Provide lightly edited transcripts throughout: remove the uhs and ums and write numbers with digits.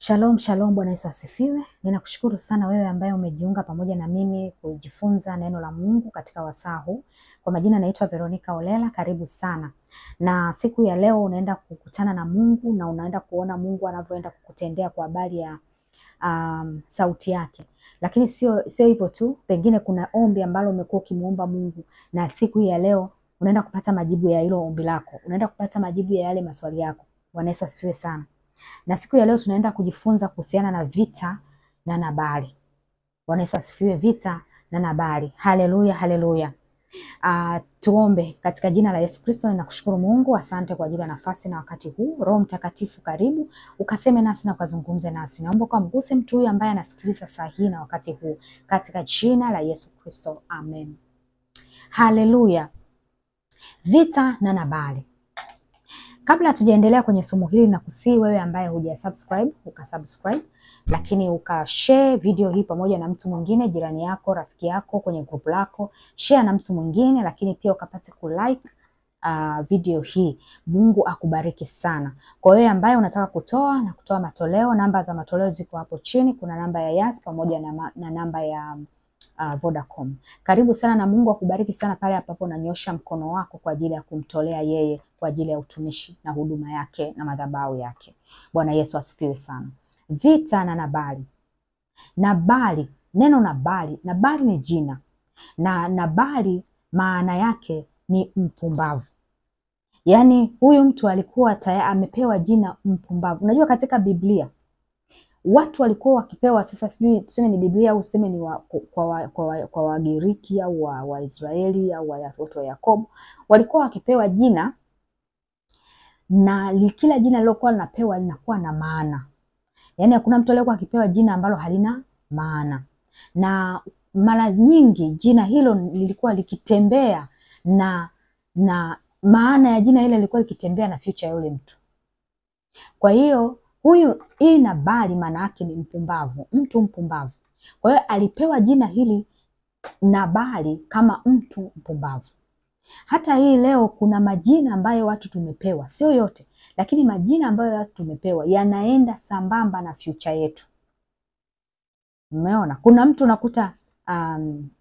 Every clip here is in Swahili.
Shalom, shalom, Bwana Yesu asifiwe. Ninakushukuru sana wewe ambaye umejiunga pamoja na mimi kujifunza neno la Mungu katika wasaa huu. Kwa majina naitwa Veronica Olela, karibu sana. Na siku ya leo unaenda kukutana na Mungu na unaenda kuona Mungu anavyoenda kukutendea kwa habari ya sauti yake. Lakini sio hivyo tu, pengine kuna ombi ambalo umekuwa ukimuomba Mungu na siku hii ya leo unaenda kupata majibu ya hilo ombi lako. Unaenda kupata majibu ya yale maswali yako. Bwana Yesu asifiwe sana. Na siku ya leo tunaenda kujifunza kuhusiana na vita na Nabali. Bwana Yesu asifiwe. Vita na Nabali. Haleluya, haleluya. Tuombe. Katika jina la Yesu Kristo ninakushukuru Mungu, asante kwa ajili ya nafasi na wakati huu. Roho Mtakatifu karibu, ukaseme nasi na ukazungumze nasi. Naomba kwa mguse mtu huyu ambaye anasikiliza saa hii na wakati huu, katika jina la Yesu Kristo. Amen. Haleluya. Vita na Nabali. Kabla tujaendelea kwenye somo hili, na kusii wewe ambaye hujasubscribe ukasubscribe, lakini ukashare video hii pamoja na mtu mwingine, jirani yako, rafiki yako, kwenye group lako, share na mtu mwingine, lakini pia ukapate kulike video hii. Mungu akubariki sana. Kwa wewe ambaye unataka kutoa matoleo, namba za matoleo ziko hapo chini. Kuna namba ya Yas pamoja na namba ya Vodacom. Karibu sana na Mungu akubariki sana pale ambapo unanyosha mkono wako kwa ajili ya kumtolea yeye kwa ajili ya utumishi na huduma yake na madhabahu yake. Bwana Yesu asifiwe sana. Vita na Nabali. Nabali, neno Nabali ni jina. Na Nabali maana yake ni mpumbavu. Yaani huyu mtu alikuwa amepewa jina mpumbavu. Unajua katika Biblia watu walikuwa wakipewa, sasa sijui tuseme ni Biblia au useme ni kwa Wagiriki au Waisraeli au watoto wa Yakobo, walikuwa wakipewa jina na kila jina lilokuwa linapewa linakuwa na maana. Yaani hakuna mtu aliyekuwa akipewa jina ambalo halina maana. Na mara nyingi jina hilo lilikuwa likitembea na maana ya jina ile ilikuwa likitembea na future ya yule mtu. Kwa hiyo hii Nabali maana yake ni mpumbavu, mtu mpumbavu. Kwa hiyo alipewa jina hili Nabali kama mtu mpumbavu. Hata hii leo kuna majina ambayo watu tumepewa, sio yote, lakini majina ambayo watu tumepewa yanaenda sambamba na future yetu. Umeona? Kuna mtu unakuta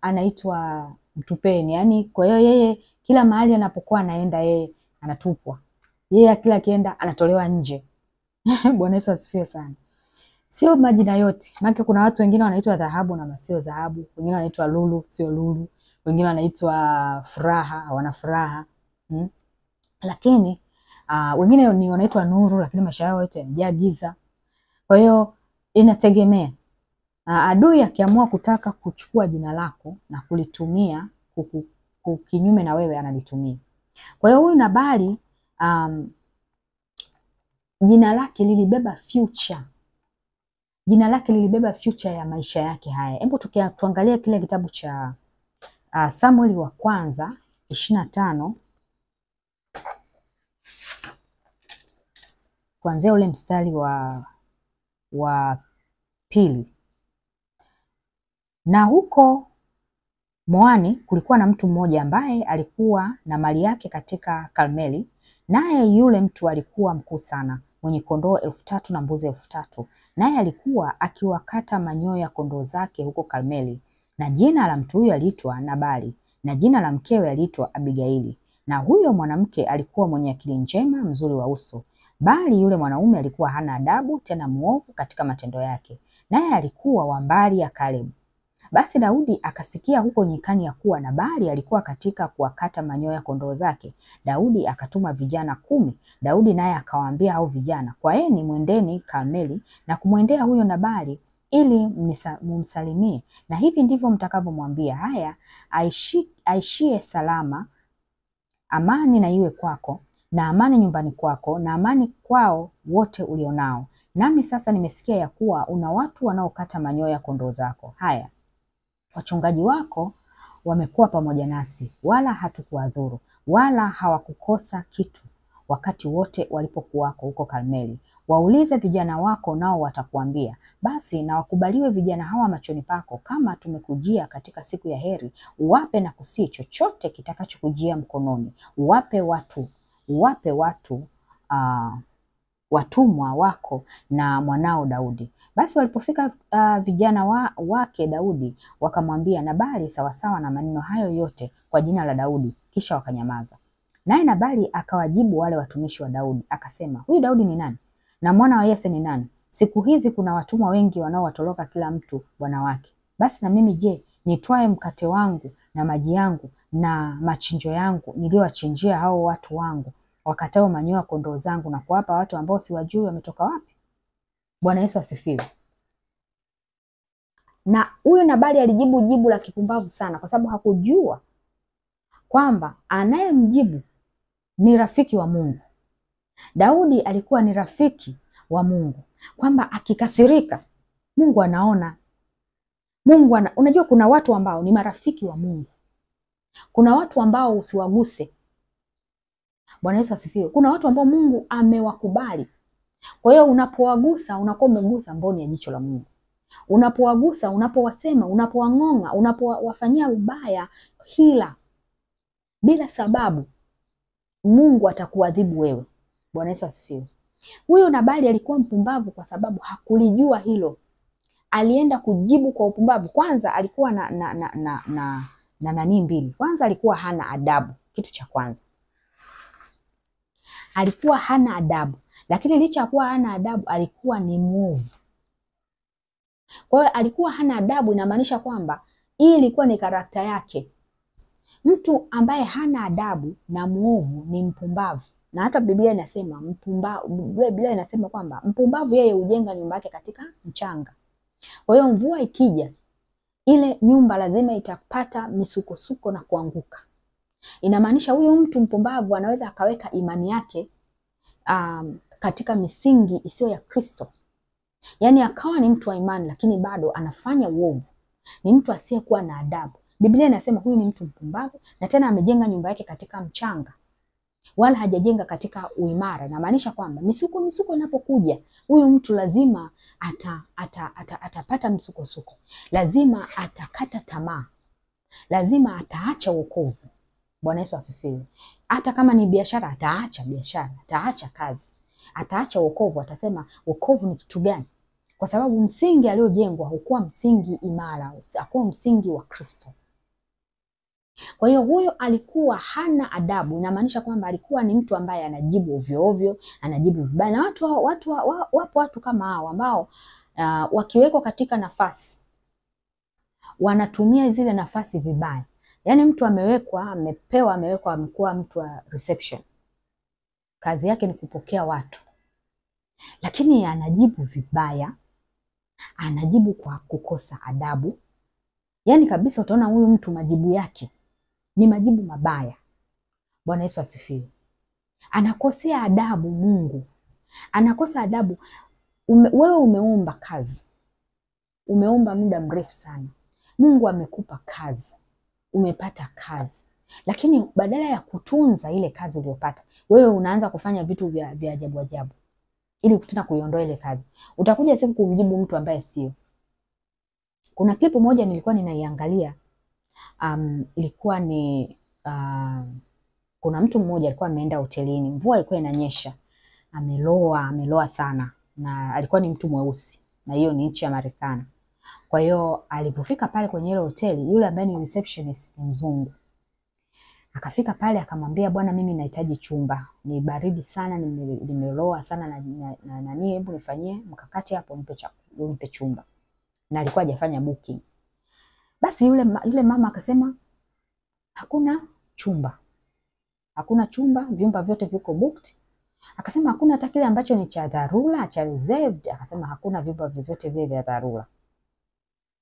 anaitwa Mtupeni, yani kwa hiyo yeye kila mahali anapokuwa anaenda yeye anatupwa. Yeye kila akienda anatolewa nje. Bwana Yesu asifiwe sana. Sio majina yote. Maana kuna watu wengine wanaitwa Dhahabu na sio Dhahabu, wengine wanaitwa Lulu sio Lulu, wengine wanaitwa Furaha hawana furaha. Lakini wengine ni wanaitwa Nuru lakini maisha yao yote yamejaa giza. Kwa hiyo inategemea. Adui akiamua kutaka kuchukua jina lako na kulitumia kinyume na wewe analitumia. Kwa hiyo huyu Nabali jina lake lilibeba future. Jina lake lilibeba future ya maisha yake haya. Hebu tuangalie kile kitabu cha Samueli wa kwanza 25 kuanzia ule mstari wa pili. Na huko Moani kulikuwa na mtu mmoja ambaye alikuwa na mali yake katika Karmeli, naye yule mtu alikuwa mkuu sana, mwenye kondoo 3,000 na mbuzi 3,000. Naye alikuwa akiwakata manyoya ya kondoo zake huko Karmeli. Na jina la mtu huyo aliitwa Nabali, na jina la mkewe aliitwa Abigaili. Na huyo mwanamke alikuwa mwenye akili njema, mzuri wa uso, bali yule mwanaume alikuwa hana adabu, tena muovu katika matendo yake, naye alikuwa wa mbari ya Kalebu. Basi Daudi akasikia huko nyikani ya kuwa Nabali alikuwa katika kuwakata manyoya kondoo zake. Daudi akatuma vijana 10. Daudi naye akawaambia hao vijana, kwaeni mwendeni Karmeli na kumwendea huyo Nabali ili mumsalimie, na hivi ndivyo mtakavyomwambia: haya, aishie salama, amani na iwe kwako, na amani nyumbani kwako, na amani kwao wote ulionao. Nami sasa nimesikia ya kuwa una watu wanaokata manyoya kondoo zako. Haya, wachungaji wako wamekuwa pamoja nasi, wala hatukuwadhuru, wala hawakukosa kitu wakati wote walipokuwako huko Karmeli. Waulize vijana wako, nao watakuambia. Basi na wakubaliwe vijana hawa machoni pako, kama tumekujia katika siku ya heri. Uwape na kusii chochote kitakachokujia mkononi. Uwape watu watumwa wako na mwanao Daudi. Basi walipofika vijana wake Daudi wakamwambia Nabali sawasawa na maneno hayo yote kwa jina la Daudi, kisha wakanyamaza. Naye Nabali akawajibu wale watumishi wa Daudi akasema, huyu Daudi ni nani? Na mwana wa Yese ni nani? Siku hizi kuna watumwa wengi wanaowatoroka kila mtu bwana wake. Basi na mimi je, nitwae mkate wangu na maji yangu na machinjo yangu niliyowachinjia hao watu wangu wakatao manyoya kondoo zangu na kuwapa watu ambao siwajui wametoka wapi? Bwana Yesu asifiwe. Na huyu Nabali alijibu jibu la kipumbavu sana, kwa sababu hakujua kwamba anayemjibu ni rafiki wa Mungu. Daudi alikuwa ni rafiki wa Mungu, kwamba akikasirika Mungu anaona. Unajua kuna watu ambao ni marafiki wa Mungu. Kuna watu ambao usiwaguse. Bwana Yesu asifiwe. Kuna watu ambao Mungu amewakubali. Kwa hiyo unapowagusa unakuwa umegusa mboni ya jicho la Mungu. Unapowagusa, unapowasema, unapowang'onga, unapowafanyia ubaya, hila bila sababu, Mungu atakuadhibu wewe. Bwana Yesu asifiwe. Huyo Nabali alikuwa mpumbavu kwa sababu hakulijua hilo. Alienda kujibu kwa upumbavu. Kwanza alikuwa na nani mbili. Kwanza alikuwa hana adabu, kitu cha kwanza. Alikuwa hana adabu, lakini licha ya kuwa hana adabu alikuwa ni mwovu. Kwa hiyo alikuwa hana adabu, inamaanisha kwamba hii ilikuwa ni karakta yake. Mtu ambaye hana adabu na mwovu ni mpumbavu. Na hata Biblia inasema Biblia inasema kwamba mpumbavu yeye hujenga nyumba yake katika mchanga. Kwa hiyo mvua ikija, ile nyumba lazima itapata misukosuko na kuanguka. Inamaanisha huyu mtu mpumbavu anaweza akaweka imani yake katika misingi isiyo ya Kristo. Yaani akawa ni mtu wa imani lakini bado anafanya uovu. Ni mtu asiyekuwa na adabu. Biblia inasema huyu ni mtu mpumbavu, na tena amejenga nyumba yake katika mchanga, wala hajajenga katika uimara. Inamaanisha kwamba misuko inapokuja, huyu mtu lazima atapata msukosuko. Lazima atakata tamaa. Lazima ataacha wokovu. Bwana Yesu asifiwe. Hata kama ni biashara, ataacha biashara, ataacha kazi, ataacha wokovu. Atasema wokovu ni kitu gani? Kwa sababu msingi aliojengwa hukuwa msingi imara, hakuwa msingi wa Kristo. Kwa hiyo huyo alikuwa hana adabu. Inamaanisha kwamba alikuwa ni mtu ambaye anajibu ovyo ovyo, anajibu vibaya. Na wapo watu kama hao ambao wakiwekwa katika nafasi wanatumia zile nafasi vibaya. Yaani mtu amewekwa amekuwa mtu wa reception. Kazi yake ni kupokea watu. Lakini anajibu vibaya, anajibu kwa kukosa adabu. Yaani kabisa utaona huyu mtu majibu yake ni majibu mabaya. Bwana Yesu asifiwe. Anakosea adabu Mungu. Anakosa adabu. Wewe umeomba kazi. Umeomba muda mrefu sana. Mungu amekupa kazi. Umepata kazi. Lakini badala ya kutunza ile kazi uliyopata, wewe unaanza kufanya vitu vya ajabu ajabu ili kutaka kuiondoa ile kazi. Utakuja siku kumjibu mtu ambaye sio. Kuna klipu moja nilikuwa ninaiangalia. Ilikuwa ni kuna mtu mmoja alikuwa ameenda hotelini. Mvua ilikuwa inanyesha. Ameloa sana, na alikuwa ni mtu mweusi, na hiyo ni nchi ya Marekani. Kwa hiyo alipofika pale kwenye ile hoteli, yule ambaye ni receptionist ni mzungu. Akafika pale akamwambia, bwana, mimi nahitaji chumba. Ni baridi sana, nimeloa sana na nani, hebu nifanyie mkakati hapo nipe chumba. Na alikuwa hajafanya booking. Basi yule mama akasema hakuna chumba. Hakuna chumba, vyumba vyote viko booked. Akasema hakuna hata kile ambacho ni cha dharura, cha reserved. Akasema hakuna vyumba vyote vile vya dharura.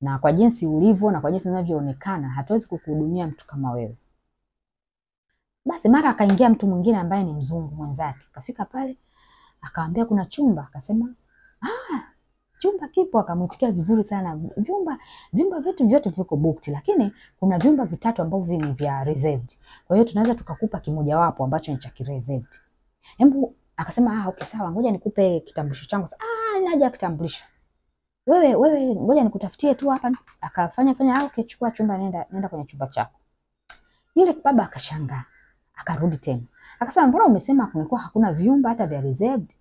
Na kwa jinsi ulivyo na kwa jinsi unavyoonekana, hatuwezi kukuhudumia mtu kama wewe. Basi mara akaingia mtu mwingine ambaye ni mzungu mwenzake. Kafika pale, akamwambia kuna chumba. Akasema, chumba kipo. Akamwitikia vizuri sana. Vyumba vyote viko booked, lakini kuna vyumba vitatu ambavyo ni vya reserved. Kwa hiyo tunaweza tukakupa kimoja wapo ambacho ni cha reserved. Akasema okay sawa, ngoja nikupe kitambulisho changu. Naja kitambulisho. Wewe ngoja nikutafutie tu hapa. Akafanya okay, chukua chumba, nenda kwenye chumba chako. Yule baba akashangaa. Akarudi tena. Akasema mbona umesema kulikuwa hakuna vyumba hata vya reserved?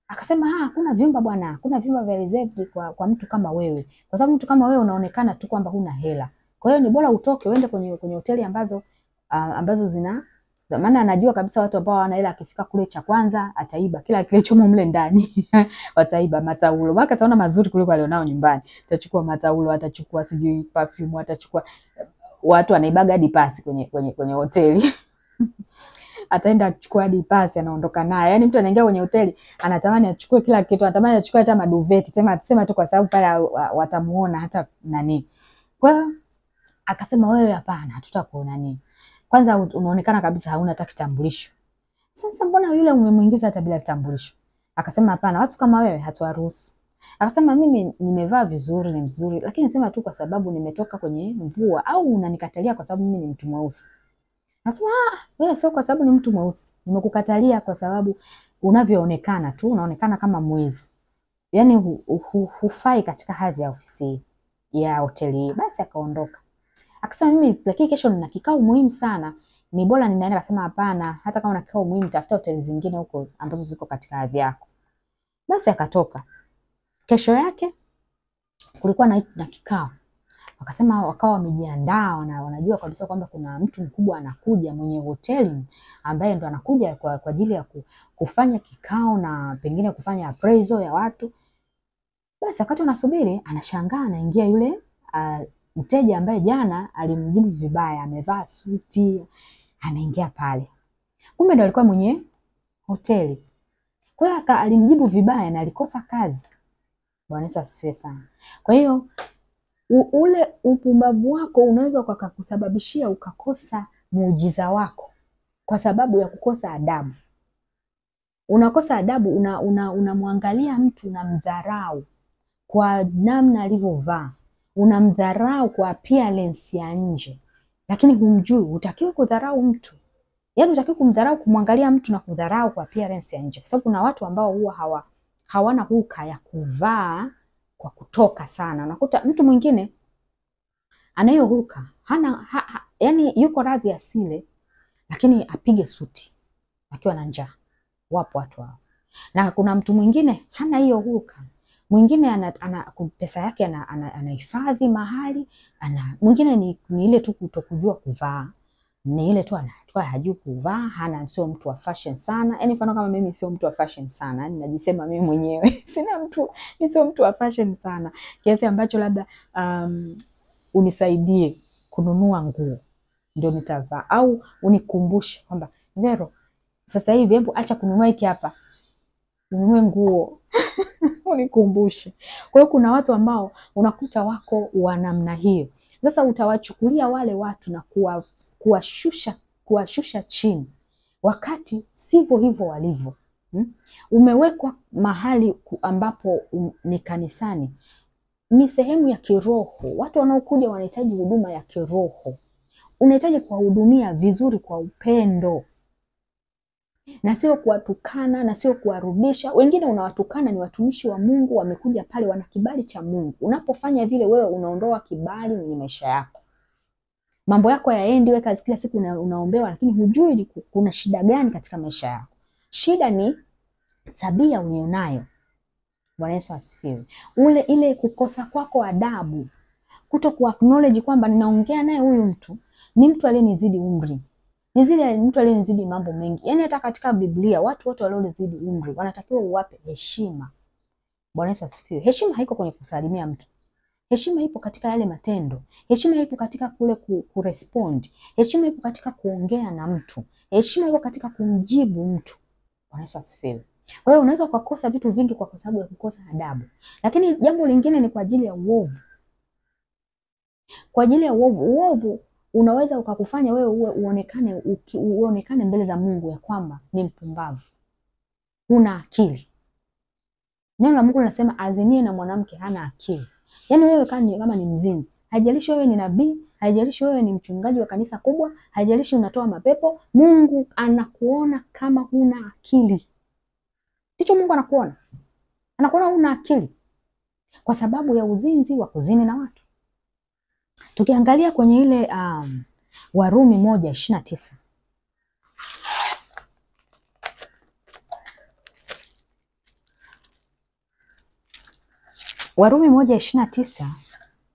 Akasema hakuna vyumba bwana, hakuna vyumba vya reserved kwa mtu kama wewe. Kwa sababu mtu kama wewe unaonekana tu kwamba huna hela. Kwa hiyo ni bora utoke uende kwenye hoteli ambazo zina maana anajua kabisa watu ambao hawana hela, akifika kule cha kwanza ataiba kila kilichomo mle ndani. Wataiba mataulo. Waka ataona mazuri kuliko alionao nyumbani. Atachukua mataulo, atachukua sijui perfume, atachukua, watu wanaibaga hadi pasi kwenye hoteli. Ataenda kuchukua hadi pasi, anaondoka naye. Yaani mtu anaingia kwenye hoteli anatamani achukue kila kitu, anatamani achukue hata maduveti, sema tu kwa sababu pale watamuona hata nani. Kwa hiyo akasema wewe hapana, hatutakuona nini. Kwanza unaonekana kabisa hauna hata kitambulisho. Sasa mbona yule umemuingiza hata bila kitambulisho? Akasema hapana, watu kama wewe hatuwaruhusu. Akasema mimi nimevaa vizuri, ni mzuri, lakini sema tu kwa sababu nimetoka kwenye mvua, au unanikatalia kwa sababu mimi ni mtu mweusi. Akasema wewe sio kwa sababu ni mtu mweusi. Nimekukatalia kwa sababu unavyoonekana tu, unaonekana kama mwizi. Yaani hufai katika hadhi ya ofisi ya hoteli. Basi akaondoka. Akasema mimi lakini kesho nina kikao muhimu sana. Ni bora ninaenda. Akasema hapana, hata kama una kikao muhimu tafuta hoteli zingine huko ambazo ziko katika hadhi yako. Basi akatoka. Kesho yake kulikuwa na kikao. Wakasema wakawa wamejiandaa, wanajua kabisa kwamba kuna mtu mkubwa anakuja, mwenye hoteli ambaye ndo anakuja kwa ajili ya kufanya kikao na pengine kufanya appraisal ya watu. Basi wakati wanasubiri, anashangaa anaingia yule mteja ambaye jana alimjibu vibaya, amevaa suti, anaingia pale. Kumbe ndo alikuwa mwenye hoteli. Kwa hiyo alimjibu vibaya na alikosa kazi. Bwana Yesu asifiwe sana. Kwa hiyo ule upumbavu wako unaweza ukakusababishia ukakosa muujiza wako kwa sababu ya kukosa adabu. Unakosa adabu, unamwangalia mtu, unamdharau kwa namna alivyovaa, unamdharau kwa appearance ya nje, lakini humjui. Hutakiwi kudharau mtu. Yaani hutakiwi kumdharau, kumwangalia mtu na kudharau kwa appearance ya nje, kwa sababu kuna watu ambao huwa hawana huka ya kuvaa kwa kutoka sana. Unakuta mtu mwingine anayohuka yani yuko radhi asile, lakini apige suti akiwa na njaa. Wapo watu hao. Na kuna mtu mwingine hana hiyo huka. Mwingine ana pesa yake anahifadhi mahali, mwingine ni ile tu kutokujua kuvaa. Ni ile tu anatoa hajui kuvaa, sio mtu wa fashion sana. Yaani mfano kama mimi sio mtu wa fashion sana. Yaani najisema mimi mwenyewe sio mtu wa fashion sana. Kiasi ambacho labda unisaidie kununua nguo ndio nitavaa, au unikumbushe kwamba Vero, sasa hivi hebu acha kununua hiki hapa, ununue nguo. Unikumbushe. Kwa hiyo kuna watu ambao unakuta wako wa namna hiyo. Sasa utawachukulia wale watu na kuwashusha chini, wakati sivyo hivyo walivyo. Umewekwa mahali ambapo ni kanisani, ni sehemu ya kiroho. Watu wanaokuja wanahitaji huduma ya kiroho. Unahitaji kuwahudumia vizuri kwa upendo, na sio kuwatukana na sio kuwarudisha. Wengine unawatukana ni watumishi wa Mungu, wamekuja pale, wana kibali cha Mungu. Unapofanya vile, wewe unaondoa kibali kwenye maisha yako. Mambo yako yaendi, wewe kila siku unaombewa, lakini hujui kuna shida gani katika maisha yako. Shida ni tabia ulionayo. Bwana Yesu asifiwe. Ile kukosa kwako adabu, kuto ku-acknowledge kwamba ninaongea naye huyu mtu ni mtu aliyenizidi umri. Mtu aliyenizidi mambo mengi. Yaani hata katika Biblia watu wote waliozidi umri wanatakiwa uwape heshima. Bwana Yesu asifiwe. Heshima haiko kwenye kusalimia mtu. Heshima ipo katika yale matendo. Heshima ipo katika kule kurespond. Heshima ipo katika kuongea na mtu. Heshima ipo katika kumjibu mtu. Bwana Yesu asifiwe. Kwa hiyo unaweza ukakosa vitu vingi kwa sababu ya kukosa adabu. Lakini jambo lingine ni kwa ajili ya uovu. Kwa ajili ya uovu. Uovu unaweza ukakufanya wewe uonekane mbele za Mungu ya kwamba ni mpumbavu. Una akili. Neno la Mungu linasema azinie na mwanamke hana akili. Yaani wewe kama ni mzinzi, haijalishi wewe ni nabii, haijalishi wewe ni mchungaji wa kanisa kubwa, haijalishi unatoa mapepo, Mungu anakuona kama huna akili. Ndicho Mungu anakuona. Anakuona huna akili kwa sababu ya uzinzi wa kuzini na watu. Tukiangalia kwenye ile Warumi 1:29. Warumi 1:29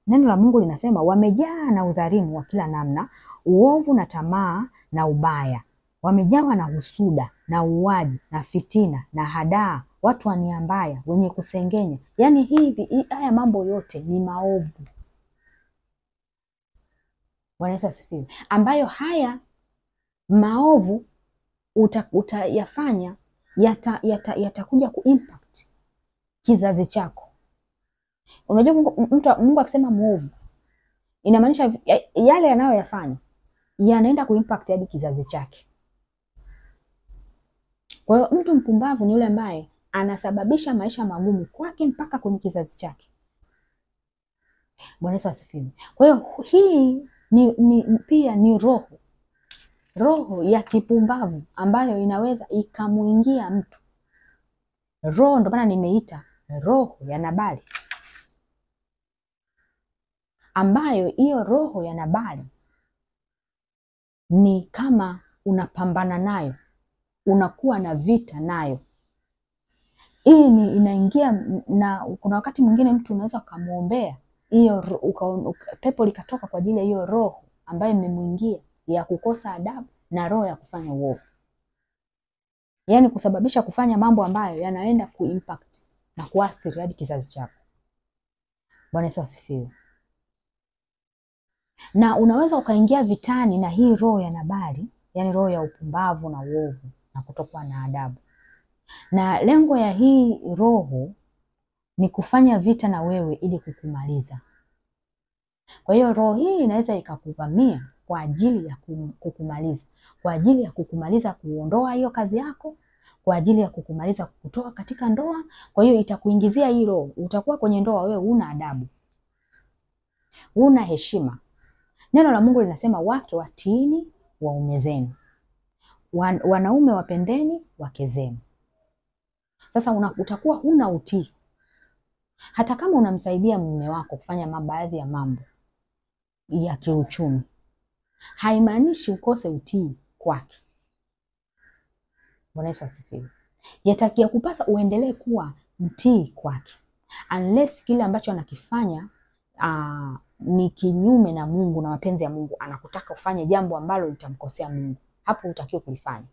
neno la Mungu linasema wamejaa na udhalimu wa kila namna, uovu na tamaa na ubaya. Wamejawa na husuda na uuaji na fitina na hadaa, watu wa nia mbaya, wenye kusengenya. Yaani haya mambo yote ni maovu. Bwana Yesu asifiwe. Ambayo haya maovu utayafanya yatakuja kuimpact kizazi chako. Unajua Mungu akisema muovu, inamaanisha yale yanayoyafanya yanaenda kuimpact hadi kizazi chake. Kwa hiyo mtu mpumbavu ni yule ambaye anasababisha maisha magumu kwake mpaka kwenye kizazi chake. Bwana Yesu asifiwe. Kwa hiyo hii pia ni roho ya kipumbavu ambayo inaweza ikamuingia mtu. Roho, ndio maana nimeita roho ya Nabali, ambayo hiyo roho ya Nabali ni kama unapambana nayo, unakuwa na vita nayo. Hii ni inaingia, na kuna wakati mwingine mtu unaweza ukamuombea hiyo pepo likatoka kwa ajili ya hiyo roho ambayo imemuingia ya kukosa adabu na roho ya kufanya uovu. Yaani kusababisha kufanya mambo ambayo yanaenda kuimpact na kuathiri hadi kizazi chako. Bwana Yesu asifiwe. Na unaweza ukaingia vitani na hii roho ya Nabali, yani roho ya upumbavu na uovu na kutokuwa na adabu. Na lengo ya hii roho ni kufanya vita na wewe ili kukumaliza. Kwa hiyo roho hii inaweza ikakuvamia kwa ajili ya kukumaliza, kwa ajili ya kukumaliza kuondoa hiyo kazi yako, kwa ajili ya kukumaliza kutoa katika ndoa. Kwa hiyo itakuingizia hii roho, utakuwa kwenye ndoa wewe una adabu, una heshima. Neno la Mungu linasema wake watiini waume zenu, wanaume wapendeni wake zenu. Sasa utakuwa huna utii. Hata kama unamsaidia mume wako kufanya baadhi ya mambo ya kiuchumi, haimaanishi ukose utii kwake. Bwana Yesu asifiwe. Yatakia kupasa uendelee kuwa mtii kwake, unless kile ambacho anakifanya ni kinyume na Mungu na mapenzi ya Mungu, anakutaka ufanye jambo ambalo litamkosea Mungu. Hapo hutakiwi kulifanya.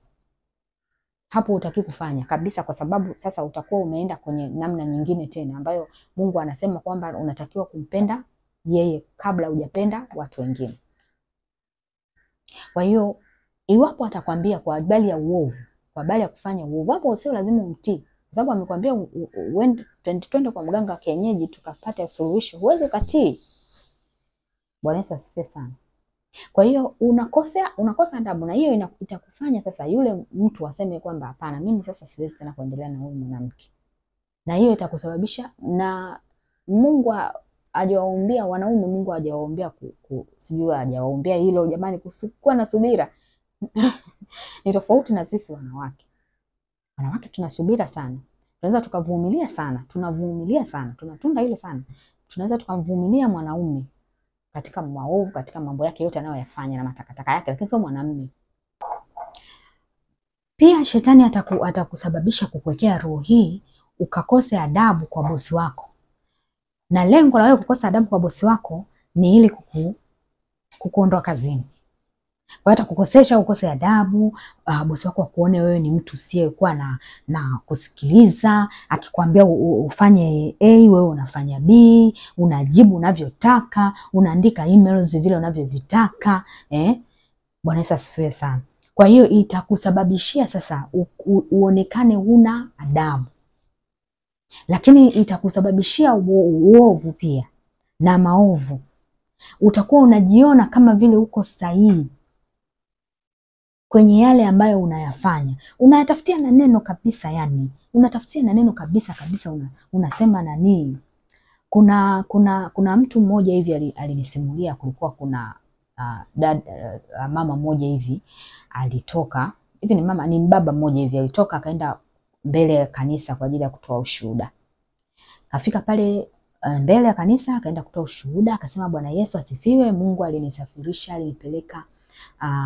Hapo hutakiwi kufanya kabisa, kwa sababu sasa utakuwa umeenda kwenye namna nyingine tena ambayo Mungu anasema kwamba unatakiwa kumpenda yeye kabla hujapenda watu wengine. Kwa hiyo iwapo atakwambia kwa habari ya uovu, kwa habari ya kufanya uovu, hapo sio lazima umtii. Kwa sababu amekwambia twende kwa mganga wa kienyeji tukapata suluhisho, huwezi ukatii. Bwana Yesu asifiwe sana. Kwa hiyo unakosa adabu, na hiyo itakufanya sasa yule mtu aseme kwamba hapana, mimi sasa siwezi tena kuendelea na huyu mwanamke. Na hiyo itakusababisha, na Mungu hajawaombea wanaume, Mungu hajawaombea sijui hajawaombea hilo jamani, kuwa na subira. Ni tofauti na sisi wanawake. Wanawake tunasubira sana. Tunaweza tukavumilia sana, tunavumilia sana, tunatunda hilo sana. Tunaweza tukamvumilia mwanaume katika maovu, katika mambo yake yote anayoyafanya na matakataka yake, lakini sio mwanamume. Pia shetani atakusababisha kukuwekea roho hii ukakose adabu kwa bosi wako. Na lengo la wewe kukosa adabu kwa bosi wako ni ili kukuondoa kazini. Kwa hiyo atakukosesha ukose adabu, bosi wako akuone wewe ni mtu usiyekuwa na kusikiliza. Akikwambia ufanye A, wewe unafanya B, unajibu unavyotaka, unaandika emails vile unavyovitaka, Bwana Yesu asifiwe sana. Kwa hiyo itakusababishia sasa uonekane huna adabu. Lakini itakusababishia uovu pia na maovu. Utakuwa unajiona kama vile uko sahihi kwenye yale ambayo unayafanya. Unayatafutia na neno kabisa, yani unatafutia na neno kabisa unasema nani. Kuna mtu mmoja hivi alinisimulia, kulikuwa kuna mama mmoja hivi alitoka hivi, ni baba mmoja hivi alitoka akaenda mbele ya kanisa kwa ajili ya kutoa ushuhuda. Kafika pale mbele ya kanisa akaenda kutoa ushuhuda, akasema Bwana Yesu asifiwe, Mungu alinisafirisha, alinipeleka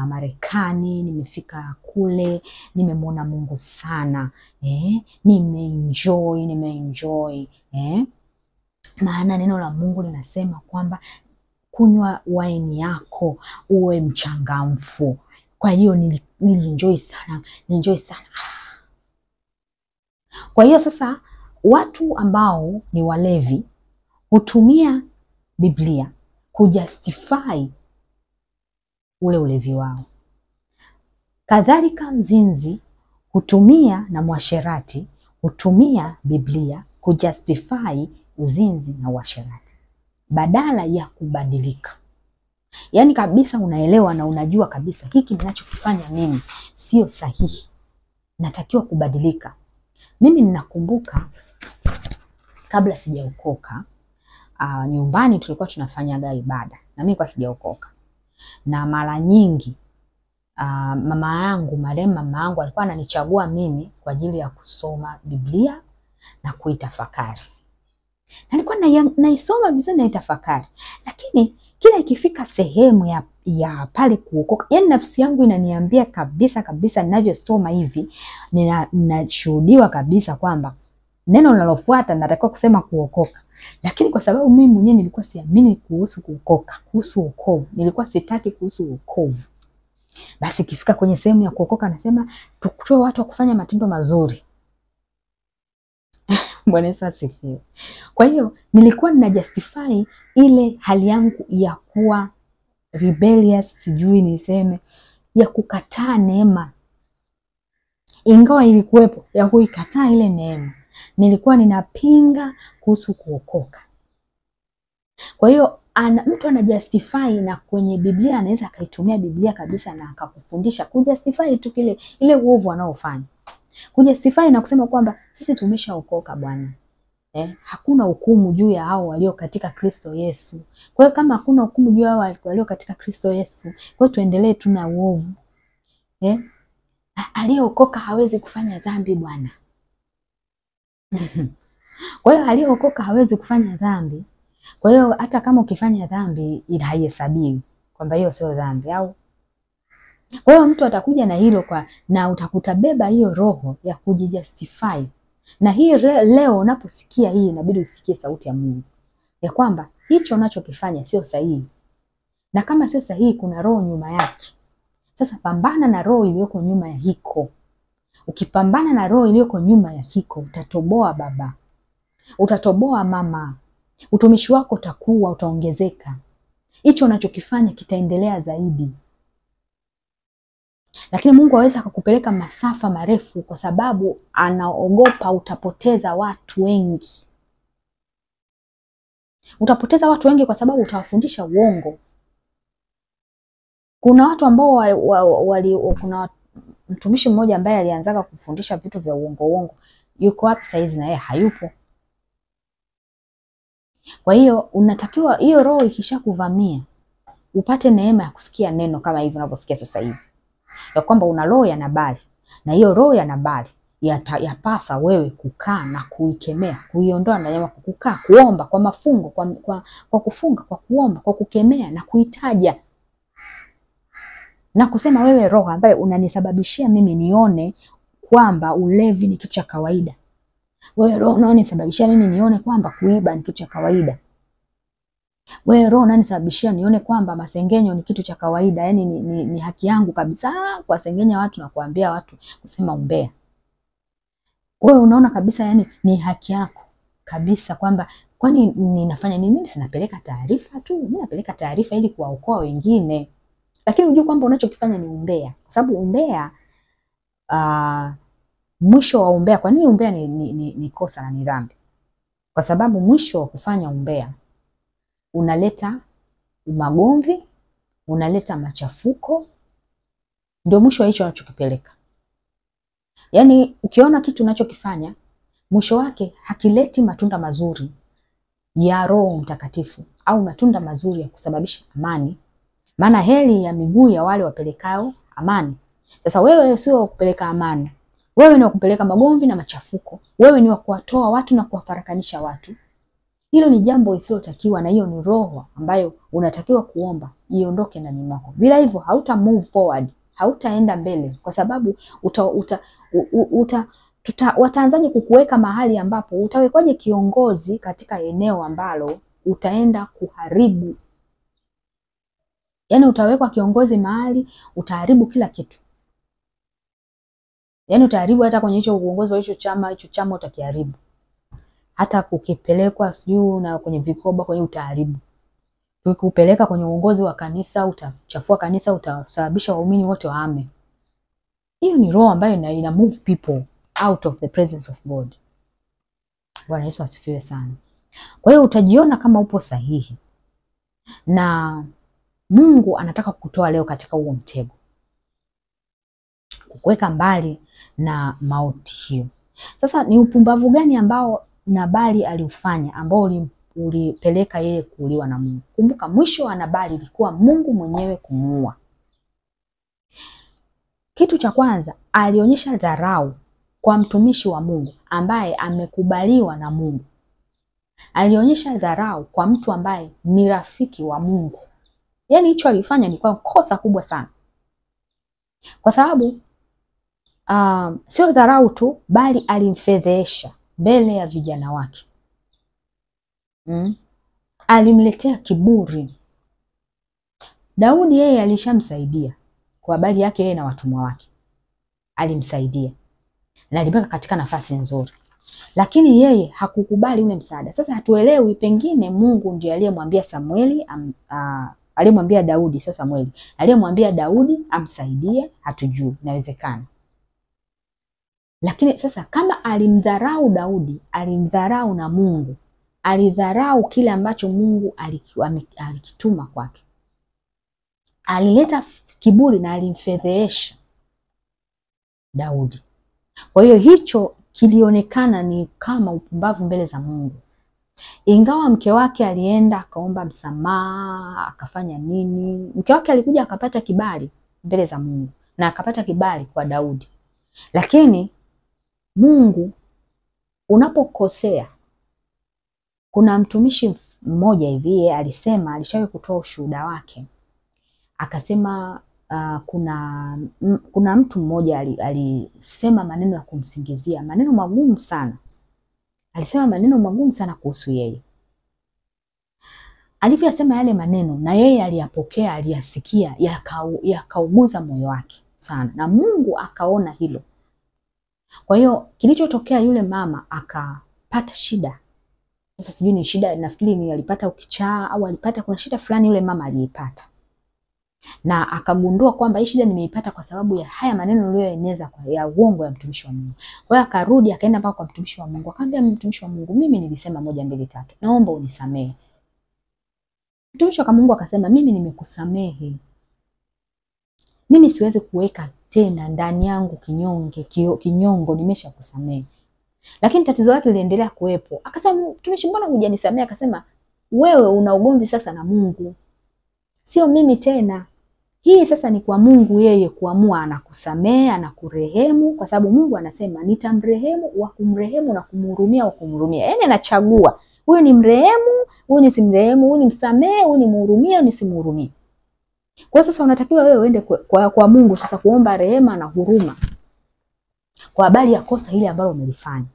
Marekani, nimefika kule, nimemwona Mungu sana, nimeenjoy. Maana neno la Mungu linasema kwamba kunywa waini yako uwe mchangamfu. Kwa hiyo nilienjoy sana. Kwa hiyo sasa watu ambao ni walevi hutumia Biblia kujustify ule ulevi wao. Kadhalika mzinzi hutumia na mwasherati hutumia Biblia kujustify uzinzi na uasherati badala ya kubadilika. Yaani kabisa unaelewa na unajua kabisa hiki ninachokifanya mimi sio sahihi, natakiwa kubadilika. Mimi ninakumbuka kabla sijaokoka, nyumbani tulikuwa tunafanyaga ibada na mimi kwa sijaokoka. Na mara nyingi mama yangu, marehemu mama yangu alikuwa ananichagua mimi kwa ajili ya kusoma Biblia na kuitafakari. Na nilikuwa naisoma vizuri na itafakari. Lakini kila ikifika sehemu ya pale kuokoka, yani nafsi yangu inaniambia kabisa ninavyosoma hivi, ninashuhudiwa kabisa kwamba neno linalofuata natakiwa kusema kuokoka. Lakini kwa sababu mimi mwenyewe nilikuwa siamini kuhusu kuokoka, kuhusu wokovu, nilikuwa sitaki kuhusu wokovu. Basi ikifika kwenye sehemu ya kuokoka nasema tukutoe watu wa kufanya matendo mazuri. Bwana Yesu asifiwe. Kwa hiyo nilikuwa ninajustify ile hali yangu ya kuwa rebellious, sijui niseme, ya kukataa neema. Ingawa ilikuwepo ya kuikataa ile neema, nilikuwa ninapinga kuhusu kuokoka. Kwa hiyo mtu anajustify, na kwenye Biblia anaweza akaitumia Biblia kabisa na akakufundisha kujustify tu ile uovu anaofanya. Kujustify na kusema kwamba sisi tumeshaokoka bwana. Hakuna hukumu juu ya hao walio katika Kristo Yesu. Kwa hiyo kama hakuna hukumu juu ya hao walio katika Kristo Yesu, kwa hiyo tuendelee tu na uovu. Aliyeokoka hawezi kufanya dhambi bwana. Kwa hiyo aliyeokoka hawezi kufanya dhambi. Kwa hiyo hata kama ukifanya dhambi haihesabiwi kwamba hiyo sio dhambi au. Kwa hiyo mtu atakuja na hilo na utakutabeba hiyo roho ya kujijustify. Na hii leo unaposikia hii inabidi usikie sauti ya Mungu ya kwamba hicho unachokifanya sio sahihi. Na kama sio sahihi kuna roho nyuma yake. Sasa pambana na roho iliyoko nyuma ya hiko. Ukipambana na roho iliyoko nyuma ya hiko utatoboa baba. Utatoboa mama. Utumishi wako utaongezeka. Hicho unachokifanya kitaendelea zaidi. Lakini Mungu hawezi akakupeleka masafa marefu kwa sababu anaogopa utapoteza watu wengi. Utapoteza watu wengi kwa sababu utawafundisha uongo. Kuna watu ambao kuna mtumishi mmoja ambaye alianzaga kufundisha vitu vya uongo. Yuko wapi saizi? Na yeye hayupo. Kwa hiyo unatakiwa hiyo roho ikishakuvamia upate neema ya kusikia neno kama hivi unavyosikia sasa hivi. Ya kwamba una roho ya Nabali. Na hiyo roho ya Nabali yapasa wewe kukaa na kuikemea, kuiondoa na nyama, kukaa, kuomba kwa mafungo, kwa kufunga, kwa kuomba, kwa kukemea na kuitaja. Na kusema wewe roho ambaye unanisababishia mimi nione kwamba ulevi ni kitu cha kawaida. Wewe roho unanisababishia mimi nione kwamba kuiba ni kitu cha kawaida. Wewe roho unanisababishia nione kwamba masengenyo ni kitu cha kawaida. Yaani ni haki yangu kabisa kuwasengenya watu na kuambia watu kusema umbea. Wewe unaona kabisa yani ni haki yako kabisa kwamba kwani ninafanya nini? Mimi sinapeleka taarifa tu. Mimi napeleka taarifa ili kuwaokoa wengine. Lakini unajua kwamba unachokifanya ni umbea. Kwa sababu umbea mwisho wa umbea, kwa nini umbea ni kosa na ni dhambi? Kwa sababu mwisho wa kufanya umbea unaleta magomvi, unaleta machafuko, ndio mwisho wa hicho unachokipeleka. Yaani ukiona kitu unachokifanya mwisho wake hakileti matunda mazuri ya Roho Mtakatifu au matunda mazuri ya kusababisha amani. Maana heri ya miguu ya wale wapelekao amani. Sasa wewe sio kupeleka amani. Wewe ni kupeleka magomvi na machafuko. Wewe ni wa kuwatoa watu na kuwafarakanisha watu. Hilo ni jambo lisilotakiwa, na hiyo ni roho ambayo unatakiwa kuomba iondoke ndani mwako. Bila hivyo hauta move forward, hautaenda mbele kwa sababu wataanzaje kukuweka mahali ambapo utawekwaje kiongozi katika eneo ambalo utaenda kuharibu? Yaani utawekwa kiongozi mahali utaharibu kila kitu. Yaani utaharibu hata kwenye hicho uongozi wa hicho chama utakiharibu. Hata kukipelekwa sijui na kwenye vikoba kwenye utaharibu. Ukipeleka kwenye uongozi wa kanisa utachafua kanisa, utasababisha waumini wote wahame. Hiyo ni roho ambayo ina move people out of the presence of God. Bwana Yesu asifiwe sana. Kwa hiyo utajiona kama upo sahihi. Na Mungu anataka kukutoa leo katika huo mtego. Kukuweka mbali na mauti hiyo. Sasa ni upumbavu gani ambao Nabali aliufanya ambao ulipeleka yeye kuuliwa na Mungu? Kumbuka mwisho wa Nabali ilikuwa Mungu mwenyewe kumuua. Kitu cha kwanza, alionyesha dharau kwa mtumishi wa Mungu ambaye amekubaliwa na Mungu. Alionyesha dharau kwa mtu ambaye ni rafiki wa Mungu. Yaani hicho alifanya ni kwa kosa kubwa sana. Kwa sababu sio dharau tu, bali alimfedhesha mbele ya vijana wake. Alimletea kiburi. Daudi yeye alishamsaidia kwa habari yake yeye na watumwa wake. Alimsaidia na alibaki katika nafasi nzuri. Lakini yeye hakukubali ule msaada. Sasa hatuelewi, pengine Mungu ndiye aliyemwambia Samueli, aliyemwambia Daudi, sio Samueli. Aliyemwambia Daudi amsaidie, hatujui, inawezekana. Lakini sasa kama alimdharau Daudi, alimdharau na Mungu. Alidharau kile ambacho Mungu alikituma kwake. Alileta kiburi na alimfedhesha Daudi. Kwa hiyo hicho kilionekana ni kama upumbavu mbele za Mungu. Ingawa mke wake alienda akaomba msamaha, akafanya nini, mke wake alikuja akapata kibali mbele za Mungu na akapata kibali kwa Daudi. Lakini Mungu unapokosea, kuna mtumishi mmoja hivi alisema, alishawahi kutoa ushuhuda wake. Akasema kuna mtu mmoja alisema maneno ya kumsingizia, maneno magumu sana. Alisema maneno magumu sana kuhusu yeye. Alivyosema yale maneno na yeye aliyapokea, aliyasikia, yakauguza moyo wake sana. Na Mungu akaona hilo. Kwa hiyo kilichotokea, yule mama akapata shida. Sasa sijui ni shida, nafikiri ni alipata ukichaa au alipata kuna shida fulani yule mama aliipata. Na akagundua kwamba hii shida nimeipata kwa sababu ya haya maneno niliyoeneza ya uongo ya mtumishi wa Mungu. Kwa hiyo akarudi akaenda mpaka kwa mtumishi wa Mungu. Akamwambia mtumishi wa Mungu, mimi nilisema 1 2 3. Naomba unisamehe. Mtumishi wa Mungu akasema, mimi nimekusamehe. Mimi siwezi kuweka tena ndani yangu kinyongo, nimeshakusamehe. Lakini tatizo lake liliendelea kuwepo. Akasema, mtumishi, mbona hujanisamehe? Akasema, wewe una ugomvi sasa na Mungu. Sio mimi tena. Hii sasa ni kwa Mungu yeye kuamua anakusamehe, anakurehemu, kwa sababu Mungu anasema nitamrehemu wa kumrehemu na kumhurumia wa kumhurumia. Yaani anachagua. Huyu ni mrehemu, huyu ni simrehemu, huyu ni msamehe, huyu ni mhurumia, huyu ni simhurumia. Kwa sasa unatakiwa wewe uende kwa Mungu sasa kuomba rehema na huruma kwa habari ya kosa hili ambalo umelifanya.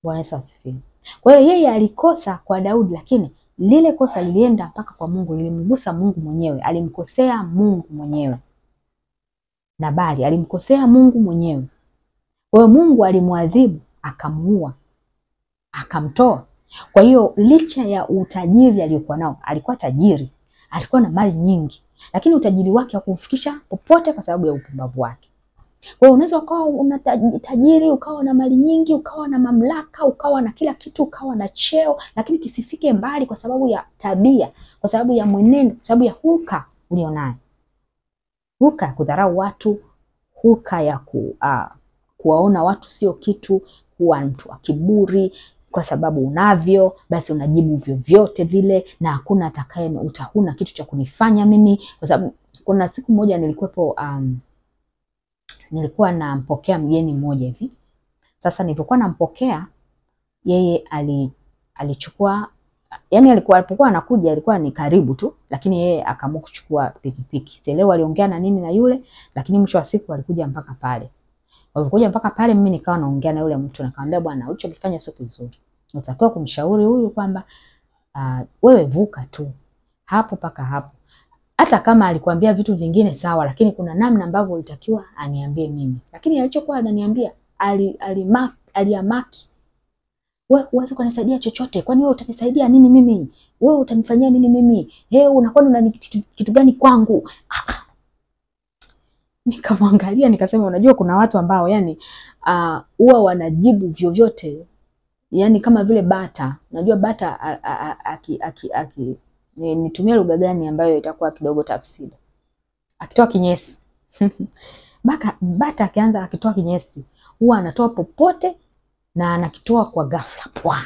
Bwana Yesu asifiwe. Kwa hiyo yeye alikosa kwa Daudi, lakini lile kosa lilienda mpaka kwa Mungu, lilimgusa Mungu mwenyewe, alimkosea Mungu mwenyewe. Nabali alimkosea Mungu mwenyewe. Kwa hiyo Mungu alimwadhibu, akamuua, akamtoa. Kwa hiyo licha ya utajiri aliyokuwa nao, alikuwa tajiri, alikuwa na mali nyingi, lakini utajiri wake hakumfikisha popote kwa sababu ya upumbavu wake. Kwa hiyo unaweza ukawa una tajiri, ukawa na mali nyingi, ukawa na mamlaka, ukawa na kila kitu, ukawa na cheo, lakini kisifike mbali kwa sababu ya tabia, kwa sababu ya mwenendo, kwa sababu ya hulka ulionayo. Hulka ya kudharau watu, hulka ya kuwaona watu sio kitu, kuwa mtu wa kiburi, kwa sababu unavyo basi unajibu vyovyote vile na hakuna atakaye, utahuna kitu cha kunifanya mimi. Kwa sababu kuna siku moja nilikuwa nampokea mgeni mmoja hivi. Sasa nilipokuwa nampokea, yeye alichukua, yani alipokuwa anakuja alikuwa ni karibu tu, lakini yeye akaamua kuchukua pikipiki. Sielewi aliongea na nini na yule, lakini mwisho wa siku alikuja mpaka pale. Walikuja mpaka pale mimi nikawa naongea na yule mtu, nikamwambia bwana, ulichokifanya sio kizuri. Unatakiwa kumshauri huyu kwamba wewe vuka tu hapo paka hapo. Hata kama alikwambia vitu vingine sawa, lakini kuna namna ambavyo ulitakiwa aniambie mimi. Lakini alichokuwa ananiambia aliamaki. Wewe huwezi kunisaidia chochote. Kwani wewe utanisaidia nini mimi? Wewe utanifanyia nini mimi? Unakuwa una kitu gani kwangu? Nikamwangalia nikasema, unajua kuna watu ambao yani huwa wanajibu vyovyote. Yani kama vile bata. Unajua bata nitumie lugha gani ambayo itakuwa kidogo tafsiri. Akitoa kinyesi. Bata akianza akitoa kinyesi, huwa anatoa popote na anakitoa kwa ghafla. Pwa.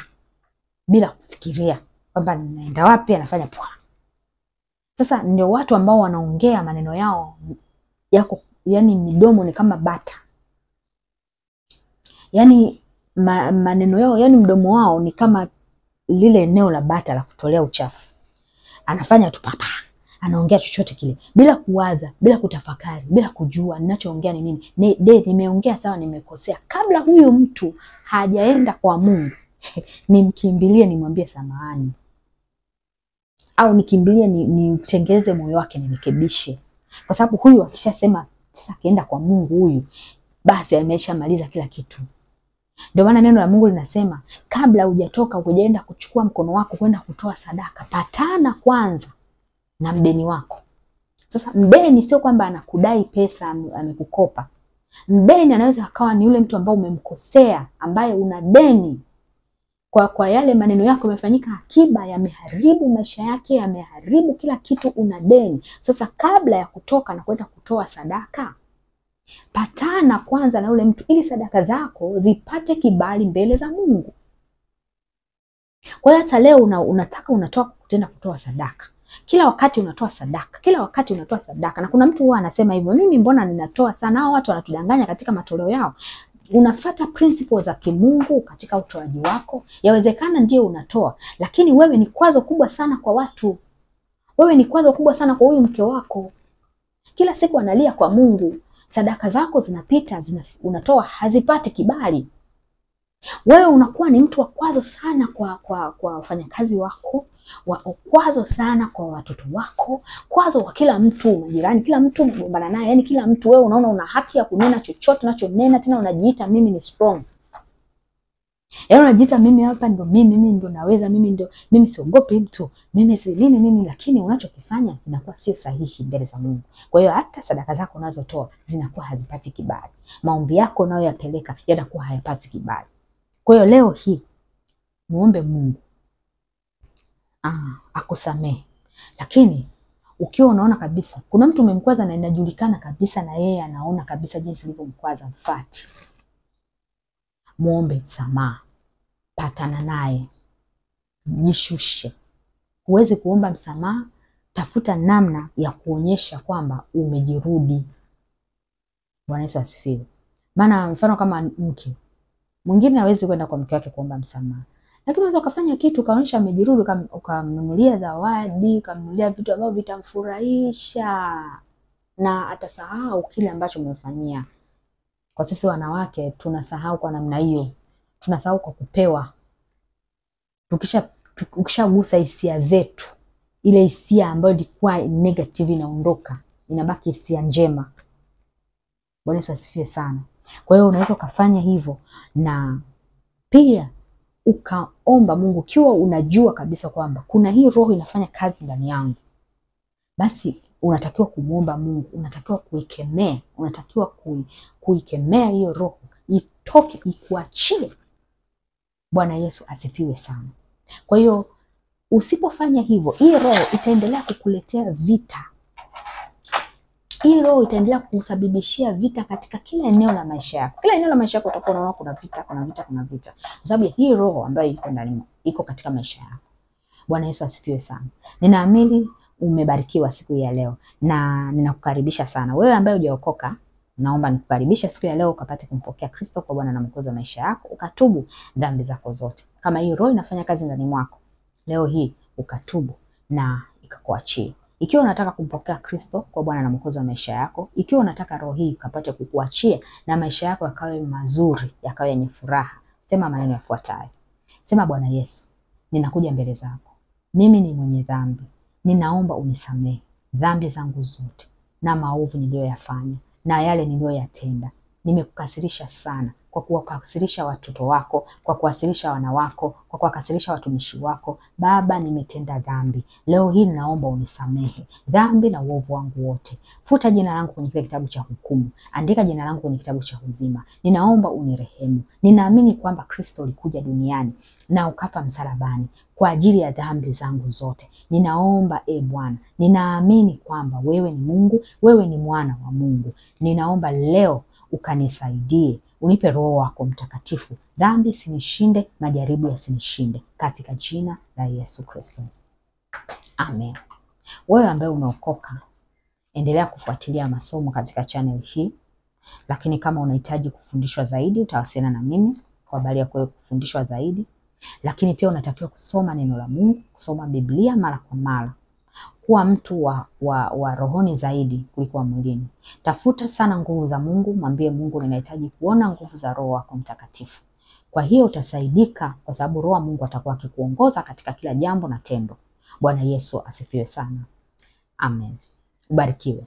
Bila kufikiria kwamba naenda wapi, anafanya pwa. Sasa ndio watu ambao wanaongea maneno yao yako, yani midomo ni kama bata. Yani maneno yao, yani mdomo wao ni kama lile eneo la bata la kutolea uchafu. Anafanya tu papa. Anaongea chochote kile bila kuwaza, bila kutafakari, bila kujua ninachoongea ni nini. Nimeongea sawa, nimekosea. Kabla huyu mtu hajaenda kwa Mungu, nimkimbilie nimwambie samahani. Au nikimbilie nitengeze moyo wake nirekebishe. Kwa sababu huyu akishasema sasa akienda kwa Mungu huyu, basi ameshamaliza kila kitu. Ndio maana neno la Mungu linasema kabla hujatoka hujaenda kuchukua mkono wako kwenda kutoa sadaka, patana kwanza na mdeni wako. Sasa mdeni sio kwamba anakudai pesa, amekukopa. Mdeni anaweza akawa ni yule mtu ambao umemkosea, ambaye una deni. Kwa yale maneno yako yamefanyika akiba, yameharibu maisha yake, yameharibu kila kitu, una deni. Sasa kabla ya kutoka na kwenda kutoa sadaka, patana kwanza na yule mtu ili sadaka zako zipate kibali mbele za Mungu. Kwa hiyo hata leo unataka unatoka kutenda kutoa sadaka. Kila wakati unatoa sadaka, kila wakati unatoa sadaka. Na kuna mtu huwa anasema hivyo, mimi mbona ninatoa sana? Hao watu wanatudanganya katika matoleo yao. Unafuata principles za kimungu katika utoaji wako. Yawezekana ndio unatoa, lakini wewe ni kwazo kubwa sana kwa watu. Wewe ni kwazo kubwa sana kwa huyu mke wako. Kila siku analia kwa Mungu. Sadaka zako zinapita, unatoa, hazipati kibali. Wewe unakuwa ni mtu wa kwazo sana kwa wafanyakazi wako, kwazo sana kwa watoto wako, kwazo kwa kila mtu, majirani, kila mtu unagombana naye, yani kila mtu wewe unaona una haki ya kunena chochote unachonena, tena unajiita mimi ni strong. Yaani unajiita mimi hapa ndo mimi ndo naweza, mimi siogopi mtu, mimi si nini, lakini unachokifanya inakuwa sio sahihi mbele za Mungu. Kwa hiyo hata sadaka zako unazotoa zinakuwa hazipati kibali. Maombi yako unayoyapeleka yanakuwa hayapati kibali. Kwa hiyo leo hii muombe Mungu akusamehe. Lakini ukiwa unaona kabisa kuna mtu umemkwaza na inajulikana kabisa na yeye anaona kabisa jinsi ulivyomkwaza, mfuate. Muombe msamaha. Patana naye. Jishushe. Huwezi kuomba msamaha, tafuta namna ya kuonyesha kwamba umejirudi. Bwana Yesu asifiwe. Maana mfano kama mke mwingine hawezi kwenda kwa mke wake kuomba msamaha. Lakini unaweza kufanya kitu kaonyesha amejirudi, ukamnunulia zawadi, ukamnunulia vitu ambavyo vitamfurahisha na atasahau kile ambacho umemfanyia. Kwa sisi wanawake tunasahau kwa namna hiyo. Tunasahau kwa kupewa. Ukishagusa hisia zetu, ile hisia ambayo ilikuwa negative inaondoka, inabaki hisia njema. Bwana Yesu asifiwe sana. Kwa hiyo unaweza kufanya hivyo na pia ukaomba Mungu ukiwa unajua kabisa kwamba kuna hii roho inafanya kazi ndani yangu. Basi unatakiwa kumuomba Mungu, unatakiwa kuikemea, unatakiwa kuikemea hiyo roho, itoke, ikuachie. Bwana Yesu asifiwe sana. Kwa hiyo usipofanya hivyo, hii roho itaendelea kukuletea vita. Hii roho itaendelea kusababishia vita katika kila eneo la maisha yako. Kila eneo la maisha yako utakuwa unaona kuna vita, kuna vita, kuna vita. Kwa sababu hii roho ambayo iko ndani iko katika maisha yako. Bwana Yesu asifiwe sana. Ninaamini umebarikiwa siku ya leo na ninakukaribisha sana. Wewe ambaye hujaokoka, naomba nikukaribisha siku ya leo ukapate kumpokea Kristo kwa Bwana na Mwokozi wa maisha yako, ukatubu dhambi zako zote. Kama hii roho inafanya kazi ndani mwako, leo hii ukatubu na ikakuachie. Ikiwa unataka kumpokea Kristo kwa Bwana na Mwokozi wa maisha yako, ikiwa unataka roho hii ikapate kukuachia na maisha yako yakawe mazuri, yakawe yenye furaha, sema maneno yafuatayo. Sema: Bwana Yesu, ninakuja mbele zako. Mimi ni mwenye dhambi. Ninaomba unisamehe dhambi zangu zote na maovu niliyoyafanya na yale niliyoyatenda. Nimekukasirisha sana kwa kuwakasirisha watoto wako, kwa kuwasirisha wana wako, kwa kuwakasirisha watumishi wako. Baba, nimetenda dhambi. Leo hii ninaomba unisamehe dhambi na uovu wangu wote. Futa jina langu kwenye kile kitabu cha hukumu. Andika jina langu kwenye kitabu cha uzima. Ninaomba unirehemu. Ninaamini kwamba Kristo alikuja duniani na ukafa msalabani kwa ajili ya dhambi zangu zote. Ninaomba Bwana, ninaamini kwamba wewe ni Mungu, wewe ni mwana wa Mungu. Ninaomba leo ukanisaidie, unipe Roho wako Mtakatifu. Dhambi sinishinde, majaribu yasinishinde, katika jina la Yesu Kristo. Amen. Wewe ambaye umeokoka, endelea kufuatilia masomo katika channel hii. Lakini kama unahitaji kufundishwa zaidi, utawasiliana na mimi kwa habari ya kufundishwa zaidi. Lakini pia unatakiwa kusoma neno la Mungu, kusoma Biblia mara kwa mara. Kuwa mtu wa rohoni zaidi kuliko wa mwilini. Tafuta sana nguvu za Mungu, mwambie Mungu, ninahitaji kuona nguvu za Roho wako Mtakatifu. Kwa hiyo utasaidika, kwa sababu Roho wa Mungu atakuwa akikuongoza katika kila jambo na tendo. Bwana Yesu asifiwe sana. Amen. Ubarikiwe.